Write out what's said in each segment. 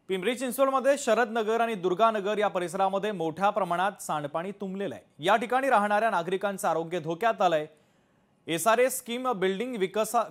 पिंपरी चिंचवडमध्ये शरदनगर आणि दुर्गानगर या परिसरामध्ये मोठ्या प्रमाणात सांडपाणी तुंबलेलं आहे। या ठिकाणी राहणाऱ्या नागरिकांचं आरोग्य धोक्यात आलंय। एसआरए स्कीम बिल्डिंग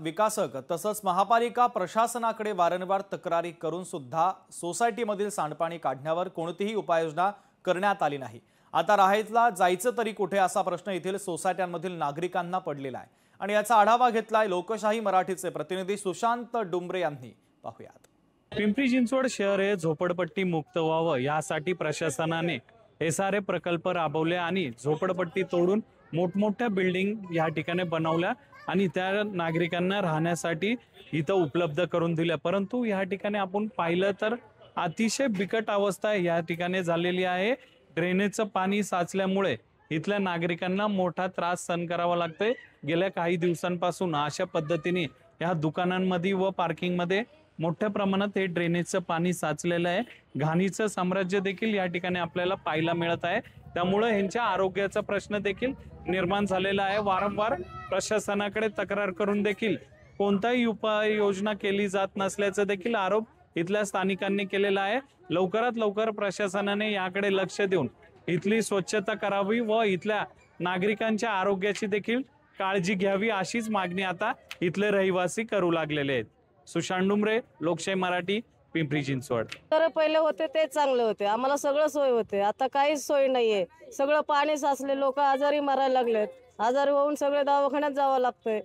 विकासक तसंच महापालिका प्रशासनाकडे वारंवार तक्रारी करून सुद्धा सोसायटीमधील सांडपाणी काढण्यावर कोणतीही उपाययोजना करण्यात आली नाही। आता राहायला जायचं तरी कुठे असा प्रश्न येथील सोसायट्यांमधील नागरिकांना पडलेला आहे आणि याचा आढावा घेतलाय लोकशाही मराठीचे प्रतिनिधी सुशांत डुंबरे यांनी। पाहूयात। पिंपरी चिंचवड शहर हे झोपडपट्टी मुक्त व्हावं यासाठी प्रशासनाने एसआरए प्रकल्प राबवले आणि झोपडपट्टी तोडून मोठमोठ्या बिल्डिंग या ठिकाणी बनवल्या आणि त्या नागरिकांना राहण्यासाठी इथं उपलब्ध करून दिल्या। परंतु या ठिकाणी आपण पाहिलं तर अतिशय बिकट अवस्था या ठिकाणी झालेली आहे। ड्रेनेजचं पाणी साचल्यामुळे इथल्या नागरिकांना मोठा त्रास सहन करावा लागतोय। गेल्या काही दिवसांपासून अशा पद्धतीने या दुकानांमध्ये व पार्किंगमध्ये मोठ्या प्रमाणात हे ड्रेनेजचं पाणी साचलेलं आहे। घाणीचं साम्राज्य देखील या ठिकाणी आपल्याला पाहायला मिळत आहे। त्यामुळे यांच्या आरोग्याचा प्रश्न देखील निर्माण झालेला आहे। वारंवार प्रशासनाकडे तक्रार करून देखील कोणताही उपाययोजना केली जात नसल्याचा देखील आरोप इथल्या स्थानिकांनी केलेला आहे। लवकरात लवकर प्रशासनाने याकडे लक्ष देऊन इथली स्वच्छता करावी व इथल्या नागरिकांच्या आरोग्याची देखील काळजी घ्यावी अशीच मागणी आता इथले रहिवासी करू लागलेले आहेत। सुशांत डुंबरे, लोकशाही मराठी, पिंपरी चिंचवड। तर पहिले होते ते चांगले होते, आम्हाला सगळं सोय होते। आता काहीच सोय नाहीये। सगळं पाणी साचले, लोक आजारी मरायला लागलेत। आजारी होऊन सगळे दवाखान्यात जावं लागतंय।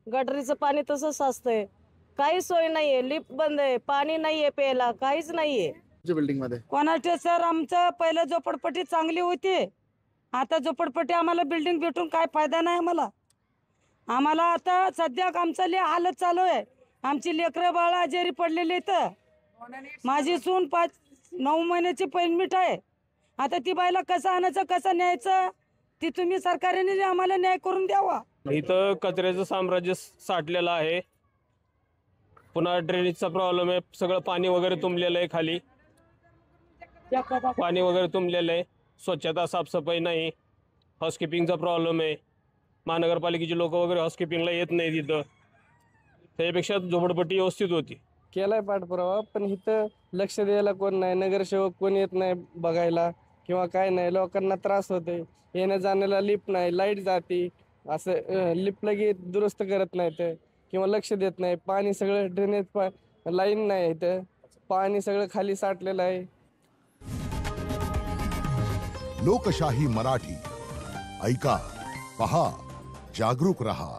गटरीचं पाणी तसंच साचतंय, काही सोय नाहीये। लिफ्ट बंद आहे, पाणी नाहीये प्यायला, काहीच नाहीये बिल्डिंग मध्ये। कोणाचे सर, आमचं पहिलं झोपडपट्टी चांगली होती, आता झोपडपट्टी आम्हाला बिल्डिंग भेटून काय फायदा नाही आम्हाला आता सध्या आमचा लय हालत चालू आहे। आमची लेकरं बाळ आजारी पडलेली आहेत। माझी सून 5-9 महिन्याची प्रेग्नंट आहे। आता ती बाईला कसं आणायचं, कसं न्यायचं, ती तुम्ही सरकारने आम्हाला न्याय करून द्यावा। इथं कचऱ्याचं साम्राज्य साठलेलं आहे। पुन्हा ड्रेनेजचा प्रॉब्लेम आहे। सगळं पाणी वगैरे तुंबलेलं आहे, खाली पाणी वगैरे तुंबलेलं आहे। स्वच्छता साफसफाई नाही। हाऊसकीपिंगचा प्रॉब्लेम आहे। महानगरपालिकेचे लोक वगैरे हाऊसकीपिंगला येत नाही तिथं। त्यापेक्षा झोपडपट्टी व्यवस्थित होती। केलाय पाठपुरावा, पण इथं लक्ष द्यायला कोण नाही। नगरसेवक कोण येत नाही बघायला किंवा काय नाही। लोकांना त्रास होते, येण्या जाण्याला लिफ्ट नाही, लाईट जाते, असं लिफ्ट लगे दुरुस्त करत नाहीत किंवा लक्ष देत नाही। पाणी सगळं ड्रेनेज लाईन नाही, इथं पाणी सगळं खाली साठलेलं आहे। लोकशाही मराठी ऐका, पहा, जागरूक रहा।